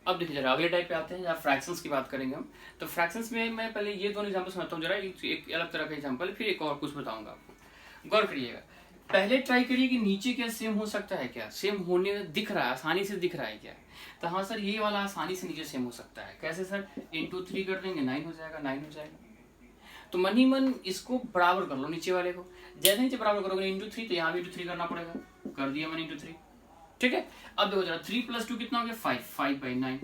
अब देखिए जरा अगले टाइप पे आते हैं, जहाँ फ्रैक्शंस की बात करेंगे हम। तो फ्रैक्शंस में मैं पहले ये दोनों एग्जांपल समझता हूँ जरा, एक अलग तरह का एग्जांपल, फिर एक और कुछ बताऊंगा आपको। गौर करिएगा, पहले ट्राई करिए कि नीचे क्या सेम हो सकता है, क्या सेम होने दिख रहा है, आसानी से दिख रहा है क्या। तो हाँ सर, ये वाला आसानी से नीचे सेम हो सकता है। कैसे सर? इंटू 3 कर देंगे 9 हो जाएगा, 9 हो जाएगा। तो मन ही मन इसको बराबर कर लो नीचे वाले को। जैसे नीचे बराबर करोगे इंटू 3, तो यहाँ भी इंटू 3 करना पड़ेगा। कर दिया मैंने इंटू 3। ठीक है, अब देखो जरा 3 + 2 कितना हो गया? 5, 5/9।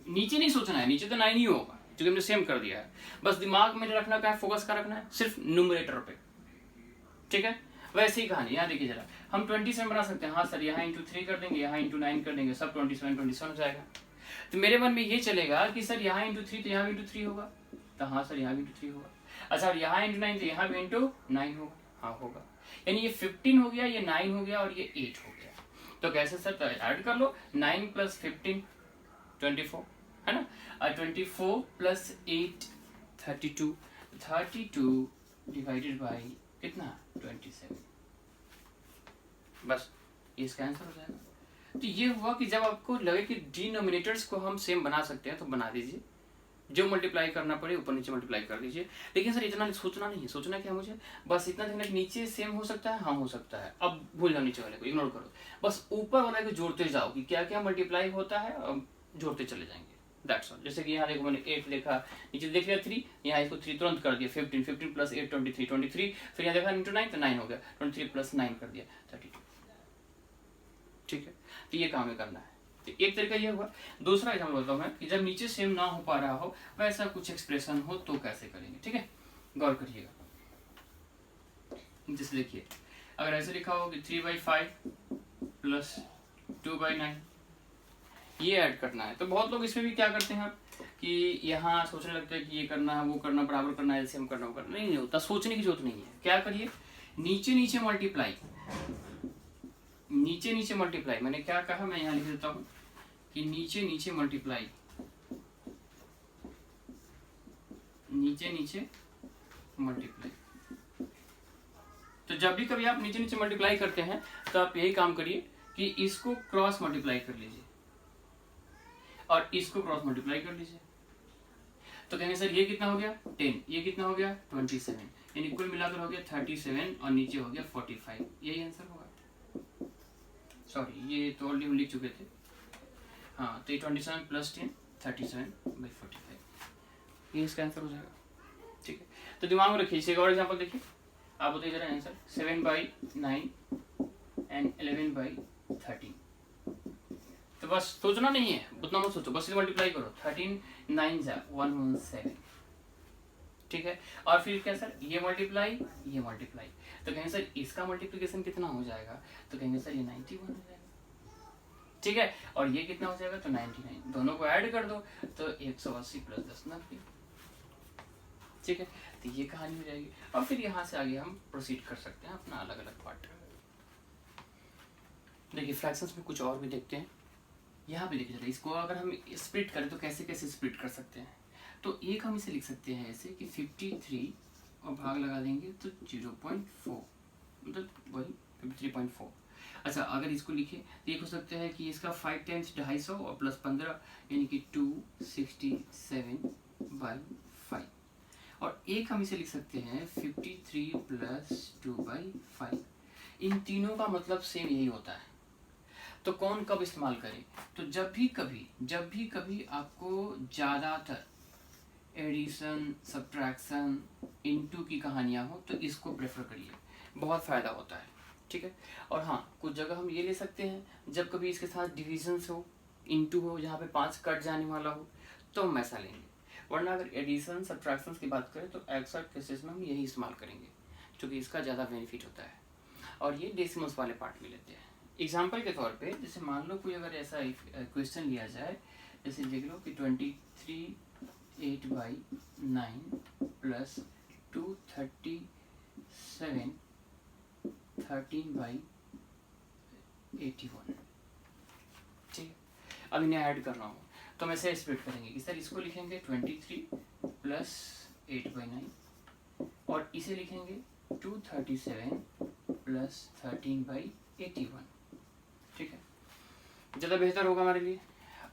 नीचे नहीं सोचना है, नीचे तो 9 ही होगा क्योंकि हमने सेम कर दिया है। बस दिमाग में रखना क्या है, फोकस का रखना है सिर्फ न्यूमरेटर पे। ठीक है, वैसे ही कहानी यहाँ देखिए जरा, हम 27 बना सकते हैं। हाँ सर, यहाँ इंटू 3 कर देंगे, यहाँ इंटू 9 कर देंगे, सब 27 हो जाएगा। तो मेरे मन में ये चलेगा कि सर यहाँ इंटू 3 तो यहाँ भी इंटू 3 होगा। तो हाँ सर, यहाँ भी इंटू 3 होगा। अच्छा, यहाँ इंटू 9 तो यहाँ भी इंटू 9 होगा। हाँ होगा, यानी ये 15 हो गया, ये 9 हो गया और ये 8 हो गया। तो कैसे सर? तो ऐड कर लो, 9 + 15 24 है ना, और 24 + 8 32, 32 डिवाइडेड बाई कितना? 27। बस ये इसका आंसर हो जाएगा। तो ये हुआ कि जब आपको लगे कि डिनोमिनेटर्स को हम सेम बना सकते हैं तो बना दीजिए, जो मल्टीप्लाई करना पड़े ऊपर नीचे मल्टीप्लाई कर दीजिए। लेकिन सर इतना सोचना नहीं है, सोचना क्या मुझे, बस इतना देखना कि नीचे सेम हो सकता है। हाँ हो सकता है, अब भूल जाओ नीचे वाले को, इग्नोर करो, बस ऊपर वाले को जोड़ते जाओ कि क्या क्या मल्टीप्लाई होता है, अब जोड़ते चले जाएंगे। That's all. जैसे कि यहाँ देखो मैंने 8 लिखा, नीचे देख लिया 3, यहाँ इसको 3 तुरंत कर दिया, 15, 15 + 8 23, 23, फिर यहाँ देखा इंटू 9 तो 9 हो गया, 23 + 9 कर दिया 32। ठीक है, तो ये काम है करना है। तो एक तरीका ये हुआ। दूसरा एग्जाम्पल बताता हूँ मैं कि जब नीचे सेम ना हो पा रहा हो, वैसा कुछ एक्सप्रेशन हो तो कैसे करेंगे। ठीक है, गौर करिएगा। जैसे देखिए, अगर ऐसे लिखा हो कि 3/5 + 2/9, ये ऐड करना है। तो बहुत लोग इसमें भी क्या करते हैं कि यहाँ सोचने लगते हैं कि ये करना है, वो करना, बराबर करना है, एलसीएम करना, वो करना। नहीं होता, सोचने की जरूरत नहीं है। क्या करिए, नीचे नीचे मल्टीप्लाई, नीचे नीचे मल्टीप्लाई। मैंने क्या कहा, मैं यहाँ लिख देता हूँ कि नीचे नीचे मल्टीप्लाई, नीचे नीचे मल्टीप्लाई। तो जब भी कभी आप नीचे नीचे मल्टीप्लाई करते हैं तो आप यही काम करिए कि इसको क्रॉस मल्टीप्लाई कर लीजिए और इसको क्रॉस मल्टीप्लाई कर लीजिए। तो कहेंगे सर ये कितना हो गया? 10, ये कितना हो गया? 27, यानी कुल मिलाकर हो गया 37 और नीचे हो गया 45। यही आंसर होगा। सॉरी, ये तो ऑलरेडी हम लिख चुके थे। हाँ, तो 27 + 10 37/45, ये इसका आंसर हो जाएगा। ठीक है, तो दिमाग में रखिए। इसे और एग्जाम्पल देखिए, आप बताइए जरा आंसर। 7/9 एंड 11/13। तो बस सोचना नहीं है, उतना मत सोचो, बस इसे मल्टीप्लाई करो। 13 9 जा 117। ठीक है, और फिर क्या सर? ये मल्टीप्लाई, ये मल्टीप्लाई। तो कहेंगे सर इसका मल्टीप्लिकेशन कितना हो जाएगा? तो कहेंगे सर ये 91 हो जाएगा। ठीक है, और ये कितना हो जाएगा? तो 99। दोनों को ऐड कर दो तो 180 + 10 90। ठीक है, तो ये कहानी हो जाएगी। और फिर यहाँ से आगे हम प्रोसीड कर सकते हैं अपना अलग अलग पार्ट। देखिए फ्रैक्शंस में कुछ और भी देखते हैं। यहाँ पे देखिए, इसको अगर हम स्प्लिट करें तो कैसे कैसे स्प्लिट कर सकते हैं। तो एक हम इसे लिख सकते हैं ऐसे कि 53 और भाग लगा देंगे तो 0.4, मतलब वही 53.4। अच्छा, अगर इसको लिखे तो एक हो सकता है कि इसका 5 टाइम्स 250 और +15 यानी कि 267/5। और एक हम इसे लिख सकते हैं 53 + 2/5। इन तीनों का मतलब सेम यही होता है। तो कौन कब इस्तेमाल करें? तो जब भी कभी आपको ज़्यादातर एडिशन, सब्ट्रैक्शन, इनटू की कहानियाँ हो तो इसको प्रेफर करिए, बहुत फ़ायदा होता है। ठीक है, और हाँ कुछ जगह हम ये ले सकते हैं जब कभी इसके साथ डिविजन्स हो, इनटू हो, जहाँ पे 5 कट जाने वाला हो तो हम ऐसा लेंगे। वरना अगर एडिशन सब्ट्रैक्शन की बात करें तो अक्सर केसेस में हम यही इस्तेमाल करेंगे क्योंकि इसका ज़्यादा बेनिफिट होता है। और ये डेसिमल्स वाले पार्ट में लेते हैं। एग्जाम्पल के तौर पे जैसे मान लो कोई अगर ऐसा क्वेश्चन लिया जाए, जैसे देख लो कि 23 8/9 + 237 13/81। ठीक है, अब इन्हें ऐड कर रहा हूँ तो हम ऐसे स्प्लिट करेंगे कि सर इसको लिखेंगे 23 + 8/9 और इसे लिखेंगे 237 + 13/81। ठीक है, ज़्यादा बेहतर होगा हमारे लिए।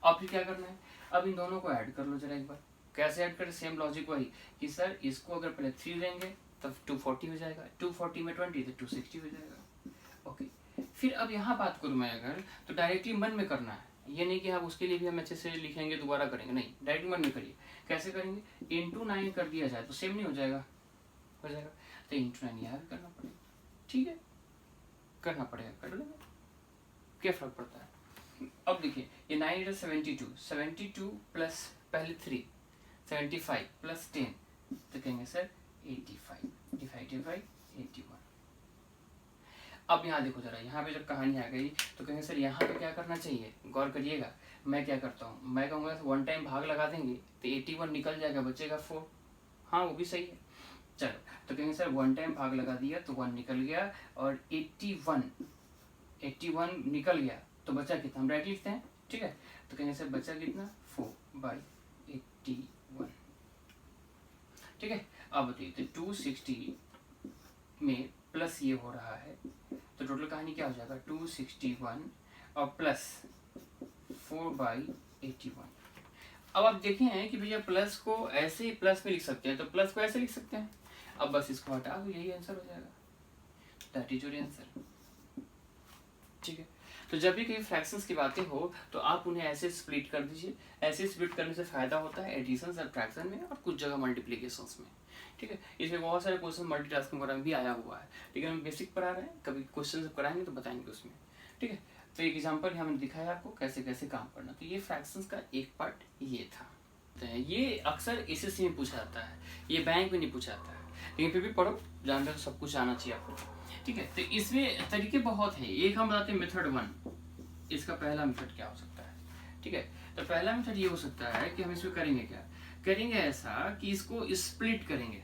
अब फिर क्या करना है, अब इन दोनों को ऐड कर लो जरा एक बार। कैसे ऐड करें, सेम लॉजिक वही कि सर इसको अगर पहले 3 देंगे तब 240 हो जाएगा, 240 में 20 तो 260 हो जाएगा। ओके, फिर अब यहाँ बात करूँ मैं अगर, तो डायरेक्टली मन में करना है, ये नहीं कि आप उसके लिए भी हम अच्छे से लिखेंगे दोबारा करेंगे, नहीं, डायरेक्टली मन में करिए। कैसे करेंगे, इंटू 9 कर दिया जाए तो सेम नहीं हो जाएगा, हो जाएगा, तो इंटू 9 यहाँ भी करना पड़ेगा, ठीक है, करना पड़ेगा, कर लेंगे, क्या फर्क पड़ता है। अब देखिए ये 9 72, 72 प्लस पहले 3, 75 प्लस 10 तो कहेंगे सर 85, 85, 81। अब यहाँ देखो जरा, यहाँ पे जब कहानी आ गई तो कहेंगे सर यहाँ पे क्या करना चाहिए, गौर करिएगा। मैं क्या करता हूँ, मैं कहूँगा 1 टाइम भाग लगा देंगे तो 81 निकल जाएगा, बचेगा 4। हाँ वो भी सही है, चलो तो कहेंगे सर 1 टाइम भाग लगा दिया तो 1 निकल गया, और 81 निकल गया तो बचा कितना, हम राइट लिखते हैं, ठीक है, तो कहेंगे सर बचा कितना 4/81, ठीक है। अब बताइए तो 260 में प्लस ये हो रहा है तो टोटल कहानी क्या हो जाएगा, 261 और प्लस 4/81। अब आप देखे हैं कि भैया प्लस को ऐसे ही प्लस में लिख सकते हैं, तो प्लस को ऐसे लिख सकते हैं, अब बस इसको हटा दो, यही आंसर हो जाएगा, दैट इज योर आंसर, ठीक है। तो जब भी कहीं फ्रैक्शंस की बातें हो तो आप उन्हें ऐसे स्प्लिट कर दीजिए, ऐसे स्प्लिट करने से फायदा होता है एडिशन सब्ट्रैक्शन में और कुछ जगह मल्टीप्लिकेशंस में, ठीक है। इसमें बहुत सारे क्वेश्चन मल्टीटास्किंग वगैरह भी आया हुआ है, लेकिन हम बेसिक पढ़ा रहे हैं, कभी क्वेश्चन सब कराएंगे तो बताएंगे उसमें, ठीक है। तो एक एग्जाम्पल हमने दिखाया आपको कैसे कैसे काम करना, तो ये फ्रैक्शंस का एक पार्ट ये था। तो ये अक्सर एसएससी में पूछा जाता है, ये बैंक में नहीं पूछा जाता है, लेकिन फिर भी पढ़ो, जानते हो सब कुछ आना चाहिए आपको, ठीक है। तो इसमें तरीके बहुत हैं, एक हम बताते हैं मेथड 1, इसका पहला मेथड क्या हो सकता है, ठीक है। तो पहला मेथड ये हो सकता है कि हम इसमें करेंगे क्या, करेंगे ऐसा कि इसको स्प्लिट करेंगे,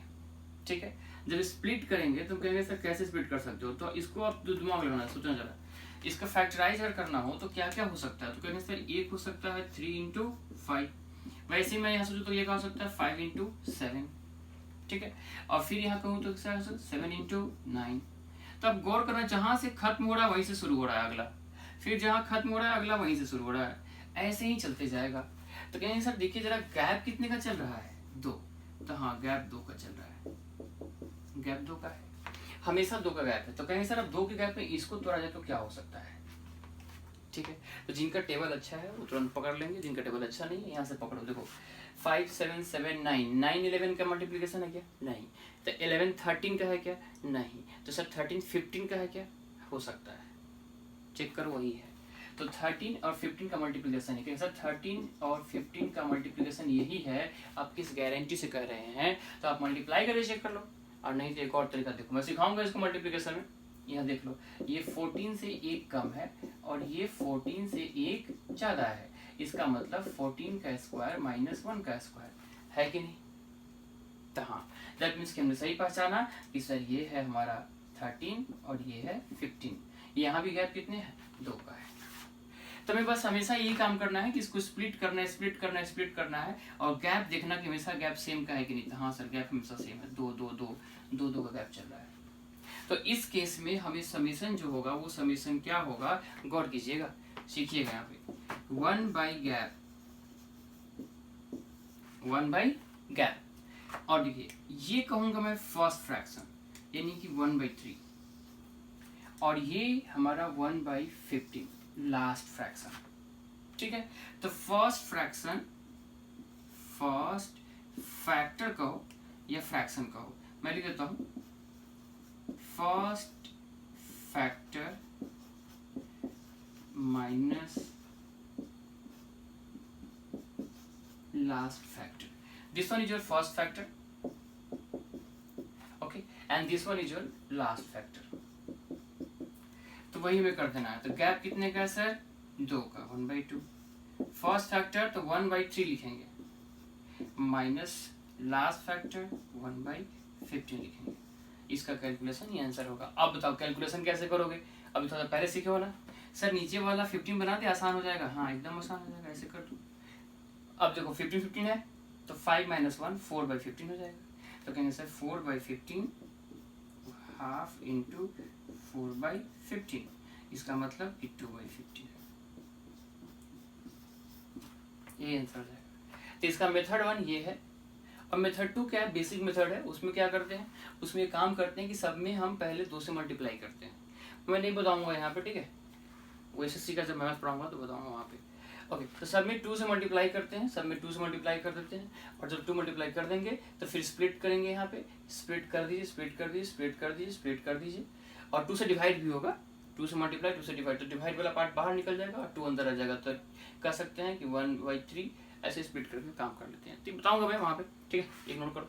ठीक है। जब स्प्लिट करेंगे तो कहेंगे सर कैसे स्प्लिट कर सकते हो, तो इसको आप दिमाग लगाना, सोचना जरा, इसका फैक्टराइज अगर करना हो तो क्या क्या हो सकता है, तो कहेंगे सर एक हो सकता है 3 × 5, वैसे मैं यहाँ सोचूं तो ये क्या हो सकता है 5 × 7, ठीक है। और फिर यहाँ कहूँ तो 7 × 9। तो अब गौर करना, जहां से खत्म हो रहा है वहीं से शुरू हो रहा है अगला, फिर जहां खत्म हो रहा है अगला वहीं से शुरू हो रहा है, ऐसे ही चलते जाएगा। तो कहेंगे सर देखिए जरा गैप कितने का चल रहा है, 2, तो हाँ गैप 2 का चल रहा है, गैप 2 का है, हमेशा 2 का गैप है। तो कहेंगे सर अब 2 के गैप में इसको तोड़ा जाए तो क्या हो सकता है, ठीक है। तो जिनका टेबल अच्छा है वो तुरंत पकड़ लेंगे, जिनका टेबल अच्छा नहीं है यहाँ से पकड़ो, देखो 5 7 7 9, 9 11 का मल्टीप्लिकेशन है क्या, नहीं, तो 11 13 का है क्या, नहीं, तो सर 13 15 का है क्या, हो सकता है, चेक करो वही है। तो 13 और 15 का मल्टीप्लिकेशन है, सर 13 और 15 का मल्टीप्लिकेशन यही है, आप किस गारंटी से कह रहे हैं, तो आप मल्टीप्लाई करके चेक कर लो, और नहीं तो एक और तरीका देखो, मैं सिखाऊंगा इसको मल्टीप्लिकेशन में, यहाँ देख लो, ये 14 से 1 कम है और ये 14 से 1 ज़्यादा है, इसका मतलब 14 का स्क्वायर -1 का स्क्वायर है कि नहीं। तो हाँ, दैट मीन्स कि हमने सही पहचाना कि सर ये है हमारा 13 और ये है 15, यहाँ भी गैप कितने हैं, 2 का है। तो हमें बस हमेशा यही काम करना है कि इसको स्प्लिट करना है, स्प्लिट करना है, स्प्लिट करना है, और गैप देखना कि हमेशा गैप सेम का है कि नहीं। तो हाँ सर गैप हमेशा सेम है, 2 2 2 2 2 का गैप चल रहा है। तो इस केस में हमें समेशन जो होगा वो समेशन क्या होगा, गौर कीजिएगा, सीखिएगा यहाँ पे 1/गैप, 1/गैप, और देखिए ये कहूंगा मैं फर्स्ट फ्रैक्शन यानी कि 1/3, और ये हमारा 1/15 लास्ट फ्रैक्शन, ठीक है। तो फर्स्ट फ्रैक्शन, फर्स्ट फैक्टर कहो या फ्रैक्शन कहो, मैं लिख देता हूं first factor minus last factor. This one is your first factor, okay, and this one is your last factor. तो वही हमें कर देना है। तो गैप कितने का है सर, 2 का, 1/2। फर्स्ट फैक्टर तो 1/3 लिखेंगे, माइनस लास्ट फैक्टर 1/15 लिखेंगे, इसका कैलकुलेशन ये आंसर होगा। अब बताओ कैलकुलेशन कैसे करोगे, अभी थोड़ा पहले सीखे हो ना सर, नीचे वाला 15 बना दे आसान हो जाएगा, हाँ एकदम आसान हो जाएगा, ऐसे कर दो। अब देखो 15 है तो 5 - 1 4/15 हो जाएगा, तो कहेंगे सर 4/15 हाफ इंटू 4/15, इसका मतलब कि 2/15 है। ये आंसर हो जाएगा। तो इसका मेथड 1 ये है। और मेथड 2 क्या है, बेसिक मेथड है। उसमें क्या करते हैं, उसमें काम करते हैं कि सब में हम पहले 2 से मल्टीप्लाई करते हैं। मैं नहीं बताऊंगा यहाँ पे, ठीक है, वो एसएससी का जब मैथ पढ़ाऊंगा तो बताऊंगा वहाँ पे। ओके, तो सब में 2 से मल्टीप्लाई करते हैं, सब में 2 से मल्टीप्लाई कर देते हैं। और जब 2 मल्टीप्लाई कर देंगे तो फिर स्प्लिट करेंगे। यहाँ पे स्प्लिट कर दीजिए, स्प्लिट कर दीजिए, स्प्लिट कर दीजिए, स्प्लिट कर दीजिए। और 2 से डिवाइड भी होगा, 2 से मल्टीप्लाई, 2 से डिवाइड, तो डिवाइड वाला पार्ट बाहर निकल जाएगा और 2 अंदर आ जाएगा। तो कर सकते हैं कि 1/3 ऐसे स्प्लिट करके काम कर लेते हैं। तो बताऊंगा मैं वहाँ पे, ठीक है, एक नोट करो।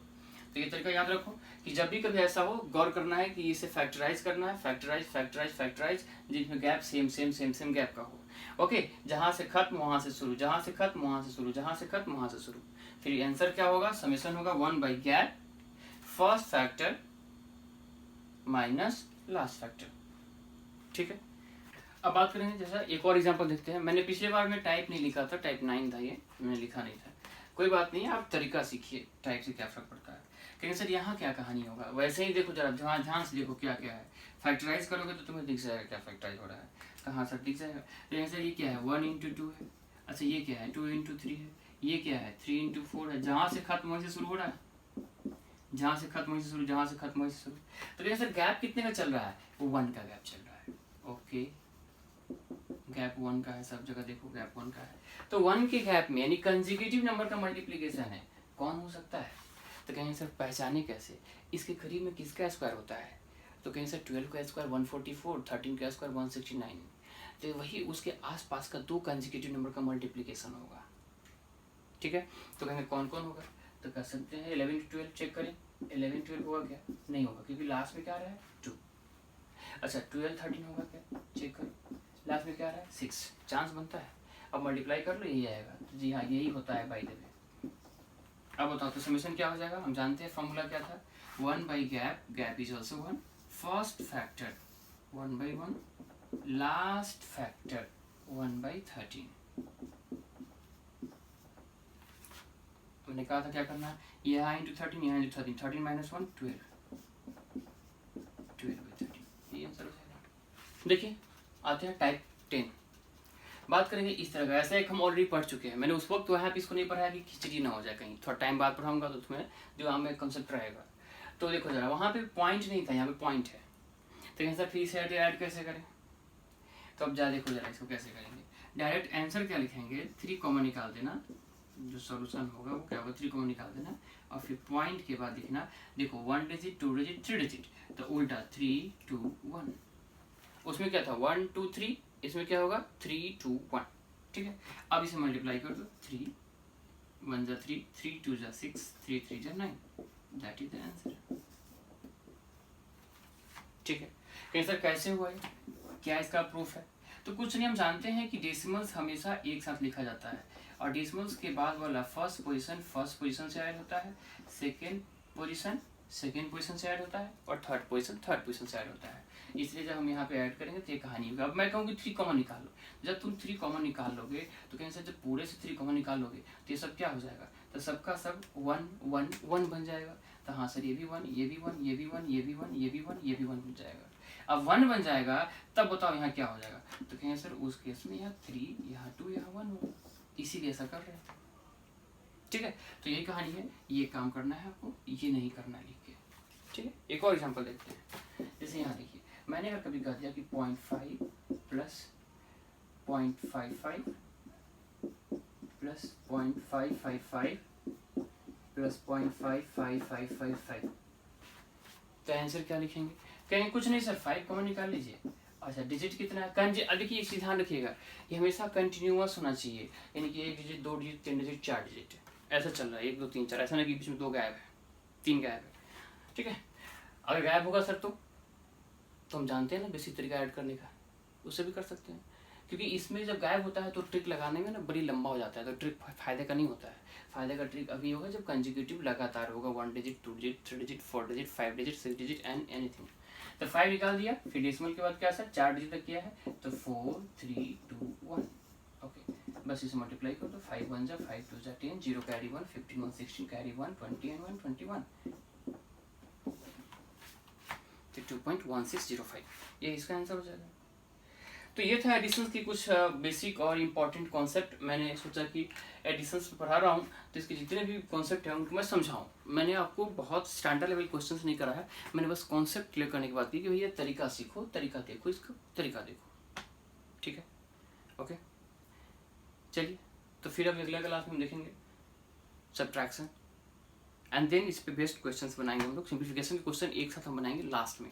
तो ये तरीका याद रखो कि जब भी कभी ऐसा हो, गौर करना है कि इसे फैक्टराइज करना है, फैक्टराइज फैक्टराइज फैक्टराइज, जिसमें gap same same same same gap का हो। ओके, जहां से खत्म वहां से शुरू, जहां से खत्म वहां से शुरू, जहां से खत्म वहां से शुरू। फिर आंसर क्या होगा, समेशन होगा 1/गैप first factor minus last factor. ठीक है, अब बात करेंगे जैसा एक और एग्जांपल देखते हैं। मैंने पिछले बार में टाइप नहीं लिखा था, टाइप 9 था ये, मैंने लिखा नहीं था। कोई बात नहीं है, आप तरीका सीखिए, टाइप से क्या फर्क पड़ता है। कहेंगे सर यहाँ क्या कहानी होगा, वैसे ही देखो जरा, ध्यान से देखो क्या क्या है। फैक्टराइज करोगे तो तुम्हें दिख जाएगा क्या फैक्टराइज हो रहा है, कहाँ सर दिख जाएगा। तो सर ये क्या है, 1 × 2 है। अच्छा ये क्या है, 2 × 3 है। ये क्या है, 3 × 4 है। जहाँ से खत्म वहीं से शुरू हो रहा है, जहाँ से खत्म वहीं से शुरू, जहाँ से खत्म वहीं से शुरू। तो कहेंगे सर गैप कितने का चल रहा है, वो 1 का गैप चल रहा है। ओके, गैप 1 का है, सब जगह देखो गैप 1 का है। तो 1 के गैप में यानी कंसेक्यूटिव नंबर का मल्टीप्लिकेशन है, कौन हो सकता है। तो कहेंगे सर पहचाने कैसे, इसके करीब में किसका स्क्वायर होता है। तो कहेंगे सर 12 का स्क्वायर 144, 13 का स्क्वायर 169। तो वही उसके आसपास का 2 कंसेक्यूटिव नंबर का मल्टीप्लिकेशन होगा। ठीक है, तो कहेंगे कौन कौन होगा। तो कर सकते हैं 11 × 12 चेक करें, 11 × 12 होगा क्या, नहीं होगा, क्योंकि लास्ट में क्या आ रहा है 2। अच्छा 12 13 होगा क्या, चेक करो, लास्ट में क्या आ रहा है 6, चांस बनता है। अब मल्टीप्लाई कर लो, यही आएगा। तो जी हाँ, यही होता है बाय द वे। अब बताओ तो समीशन क्या हो जाएगा, हम जानते हैं फॉर्मूला क्या था, 1/गैप, gap is also 1, first factor 1/1, last factor 1/13। मैंने कहा था क्या करना है, यहाँ × 13, यहाँ × 13, 13 - 1 12, 12/13, ये आंसर हो जाएगा। देखिए आते हैं टाइप 10। बात करेंगे इस तरह का, ऐसा एक हम ऑलरेडी पढ़ चुके हैं। मैंने उस वक्त वहाँ पे इसको नहीं पढ़ाया कि खिचड़ी ना हो जाए, कहीं थोड़ा टाइम बाद पढ़ाऊंगा तो तुम्हें जो हमें कंसेप्ट रहेगा। तो देखो जरा, वहाँ पे पॉइंट नहीं था, यहाँ पे पॉइंट है। तो यहाँ से फिर से ऐड कैसे करें, तो अब जा देखो जरा इसको कैसे करेंगे। डायरेक्ट आंसर क्या लिखेंगे, 3 कॉमन निकाल देना, जो सोल्यूशन होगा वो क्या होगा, 3 कॉमन निकाल देना। और फिर पॉइंट के बाद लिखना, देखो 1 डिजिट 2 डिजिट 3 डिजिट, तो उल्टा 3 2 1। उसमें क्या था 1 2 3, इसमें क्या होगा 3 2 1। ठीक है, अब इसे मल्टीप्लाई कर दो, 3 1 × 3, 3 2 × 6, 3 3 × 9, दैट इज द आंसर। ठीक है, कहीं सर कैसे हुआ है, क्या इसका प्रूफ है। तो कुछ नहीं, हम जानते हैं कि डेसिमल्स हमेशा एक साथ लिखा जाता है, और डेसिमल्स के बाद वाला फर्स्ट पोजीशन से ऐड होता है, सेकेंड पोजीशन से ऐड होता है, और थर्ड पोजीशन से ऐड होता है। इसलिए जब हम यहाँ पे ऐड करेंगे तो ये कहानी होगी। अब मैं कहूँगी 3 कॉमन निकाल लो। जब तुम 3 कॉमन निकाल लोगे तो कहीं से जब पूरे से 3 कॉमन निकाल लोगे तो ये सब क्या हो जाएगा, तो सबका सब 1 1 1 बन जाएगा। तो हाँ सर, ये भी 1, ये भी 1, ये भी 1, ये भी 1, ये भी 1, ये भी 1 बन जाएगा। अब 1 बन जाएगा, तब बताओ यहाँ क्या हो जाएगा। तो कहें सर उस केस में यहाँ 3, यहाँ 2, यहाँ 1 होगा, इसीलिए ऐसा कर रहे हैं। ठीक है, तो यही कहानी है, ये काम करना है आपको, ये नहीं करना लिख के। ठीक है, एक और एग्जांपल देखते हैं। जैसे यहाँ देखिए, मैंने अगर कभी कह दिया कि 0.5 प्लस 0.55 प्लस 0.555 प्लस 0.55555, तो आंसर क्या लिखेंगे, कहेंगे कुछ नहीं सर 5 कॉमन निकाल लीजिए। अच्छा डिजिट कितना है, देखिए एक चीज ध्यान रखिएगा, ये हमेशा कंटिन्यूअस होना चाहिए, यानी कि 1 डिजिट 2 डिजिट 3 डिजिट 4 डिजिट ऐसा चल रहा है, 1 2 3 4, ऐसा नहीं कि बीच में 2 गायब है, 3 गायब है। ठीक है, अगर गायब होगा सर तो हम जानते हैं ना बेसिक तरीका ऐड करने का, उससे भी कर सकते हैं। क्योंकि इसमें जब गायब होता है तो ट्रिक लगाने में ना बड़ी लंबा हो जाता है, तो ट्रिक फायदे का नहीं होता है। फायदे का ट्रिक अभी होगा जब कंसेक्यूटिव लगातार होगा, 1 digit 2 digit 3 digit 4 digit 5 digit 6 digit and anything. तो 5 निकाल दिया, फिर डेसिमल के बाद क्या सर 4 डिजिट तक किया है, तो 4 3 2 1। ओके, बस इसे मल्टीप्लाई कर दो, 5 1 × 5 2 × 10, 0 कैरी 1, 15 1 16 कैरी 1, 20 and 1 21, तो 2.1605 ये इसका आंसर हो जाएगा। तो ये था एडिशंस की कुछ बेसिक और इम्पॉर्टेंट कॉन्सेप्ट। मैंने सोचा कि एडिशंस पढ़ा रहा हूँ तो इसके जितने भी कॉन्सेप्ट हैं उनको मैं समझाऊँ। मैंने आपको बहुत स्टैंडर्ड लेवल क्वेश्चंस नहीं करा है, मैंने बस कॉन्सेप्ट क्लियर करने की बात की कि भैया तरीका सीखो, तरीका देखो, इसका तरीका देखो, ठीक है, ओके। चलिए, तो फिर अब अगला क्लास में हम देखेंगे सब्ट्रैक्शन, एंड देन इस पे बेस्ड क्वेश्चंस बनाएंगे हम लोग। सिंप्लीफिकेशन के क्वेश्चन एक साथ हम बनाएंगे लास्ट में।